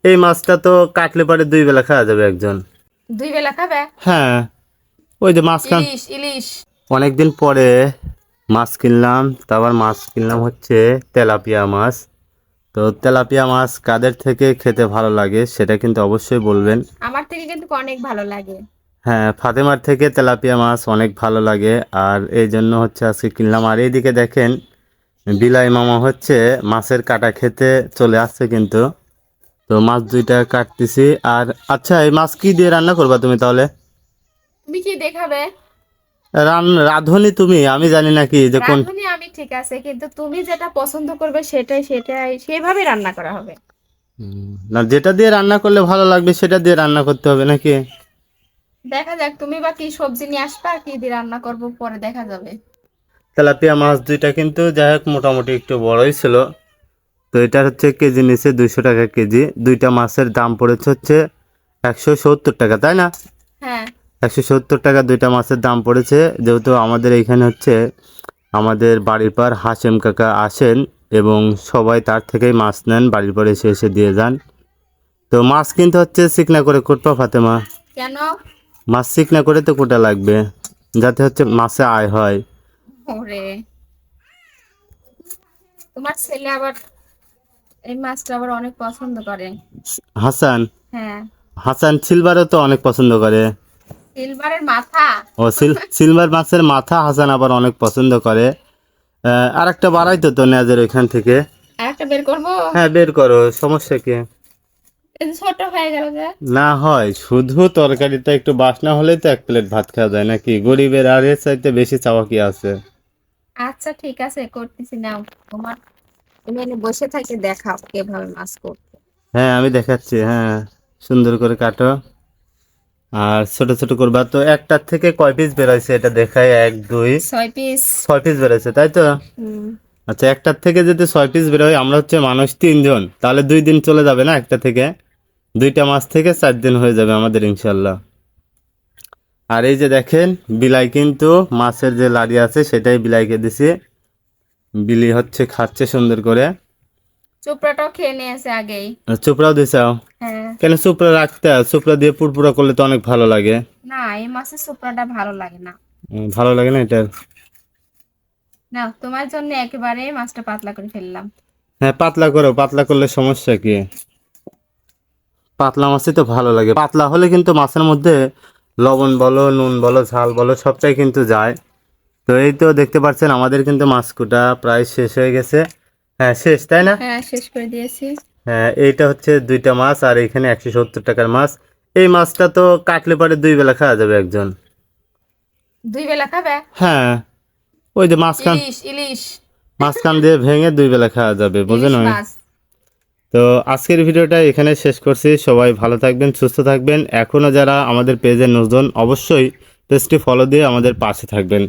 এই মাছটা তো কাটলে পরে 2 বেলা খাওয়া যাবে একজন। 2 বেলা খাবে? হ্যাঁ, ওই যে মাছখান ইলিশ ইলিশ। অনেকদিন পরে মাছ কিনলাম, তারপর মাছ কিনলাম হচ্ছে তেলাপিয়া মাছ। তো তেলাপিয়া মাছ কাদের থেকে খেতে ভালো লাগে সেটা কিন্তু অবশ্যই বলবেন। আমার থেকে কিন্তু অনেক ভালো লাগে। হ্যাঁ, ফাতেমার থেকে তেলাপিয়া মাছ অনেক ভালো লাগে, আর এই জন্য হচ্ছে আজকে কিনলাম। আর এইদিকে দেখেন বিলাই মামা হচ্ছে মাছের কাটা খেতে চলে আসছে কিন্তু। তো মাছ দুইটা কাটতেছি। আর আচ্ছা, এই মাছ কি দিয়ে রান্না করবা তুমি তাহলে? তুমি কি দেখাবে? রাঁধুনি তুমি, আমি জানি না কি যে কোন। রাঁধুনি আমি, ঠিক আছে, কিন্তু তুমি যেটা পছন্দ করবে সেটাই সেটাই সেভাবে রান্না করা হবে। না, যেটা দিয়ে রান্না করলে ভালো লাগবে সেটা দিয়ে রান্না করতে হবে নাকি? দেখা যাক, তুমি বা কি সবজি নিয়ে আসবা, কি দিয়ে রান্না করবো পরে দেখা যাবে। তেলাপিয়া মাছ দুইটা কিন্তু যাই হোক মোটামুটি একটু বড়ই ছিল। তো এটা হচ্ছে কেজি নিচে 200 টাকা কেজি। দুইটা মাছের দাম পড়েছে হচ্ছে 170 টাকা, তাই না? হ্যাঁ। 170 টাকা দুইটা মাছের দাম পড়েছে। যেহেতু আমাদের এইখানে হচ্ছে আমাদের বাড়ির পার হাশেম কাকা আসেন এবং সবাই তার থেকেই মাছ নেন, বাড়ির পর এসে এসে দিয়ে যান। তো মাছ কিনতে হচ্ছে চিকনা করে কুটপা ফাতেমা। কেন? মাছ চিকনা করে তো কোটা লাগবে, যাতে হচ্ছে মাছে আয় হয়। ওরে, তোমার ছেলে আবার এই মাছটা আবার অনেক পছন্দ করে। হাসান, হ্যাঁ। হাসান সিলভারও তো অনেক পছন্দ করে। সিলভারের মাথা। ও সিলভার মাছের মাথা হাসান আবার অনেক পছন্দ করে। আর একটা বাড়াইতো তো নেজের ওইখান থেকে। আর একটা বের করবো? হ্যাঁ, বের করো, সমস্যা কি? এই যে ছোট হয়ে গেল যে। না হয় শুধু তরকারিটা একটু বাসনা হলেই তো 1 প্লেট ভাত খাওয়া যায় নাকি? গরিবের আর এর চাইতে বেশি চাওয়া কি আছে? আচ্ছা ঠিক আছে, করতেছি নাও। তোমার, তুমি এনে বসে থেকে দেখাও কিভাবে মাছ করতে। হ্যাঁ, আমি দেখাচ্ছি। হ্যাঁ, সুন্দর করে কাটো আর ছোট ছোট করবা। তো একটার থেকে কয় পিস বেরোয়ছে এটা দেখায়? 1 2 6 পিস। 6 পিস বেরোয়ছে, তাই তো? হুম। আচ্ছা, একটার থেকে যদি 6 পিস বেরোয়, আমরা হচ্ছে মানুষ 3 জন, তাহলে 2 দিন চলে যাবে না একটা থেকে? দুইটা মাছ থেকে 4 দিন হয়ে যাবে আমাদের ইনশাল্লাহ। আর এই যে দেখেন বিলাই কিন্তু মাছের যে লাড়ি আছে সেটাই বিলাইকে দিছি। বিলি হচ্ছে খাচ্ছে সুন্দর করে। চোপড়াটাও খেয়ে নিয়েছে আগেই। আর চোপড়াও দিছাও? হ্যাঁ। কেন চোপড়া রাখতে হয়? চোপড়া দিয়ে পুরপুরা করলে তো অনেক ভালো লাগে। না, এই মাছের চোপড়াটা ভালো লাগে না। ভালো লাগে না এটা? না, তোমার জন্য একেবারে মাছটা পাতলা করে ফেললাম। হ্যাঁ, পাতলা করো, পাতলা করলে সমস্যা কি? পাতলা মাছই তো ভালো লাগে। পাতলা হলে কিন্তু মাছের মধ্যে লবণ বলো, নুন বলো, ঝাল বলো, সবটাই কিন্তু যায়। তো এই তো দেখতে পাচ্ছেন আমাদের কিন্তু মাছ কুটা প্রায় শেষ হয়ে গেছে। হ্যাঁ, শেষ, তাই না? হ্যাঁ, শেষ করে দিয়েছি। হ্যাঁ, এইটা হচ্ছে দুইটা মাছ আর এখানে 170 টাকার মাছ। এই মাছটা তো কাটলে পরে 2 বেলা খাওয়া যাবে একজন। 2 বেলা খাবে? হ্যাঁ, ওই যে মাঝখান ইলিশ ইলিশ। মাঝখান দিয়ে ভেঙে 2 বেলা খাওয়া যাবে, বুঝেন? ইলিশ মাছ। তো আজকের ভিডিওটা এখানে শেষ করছি। সবাই ভালো থাকবেন, সুস্থ থাকবেন। এখনও যারা আমাদের পেজে নতুন, অবশ্যই পেজটি ফলো দিয়ে আমাদের পাশে থাকবেন।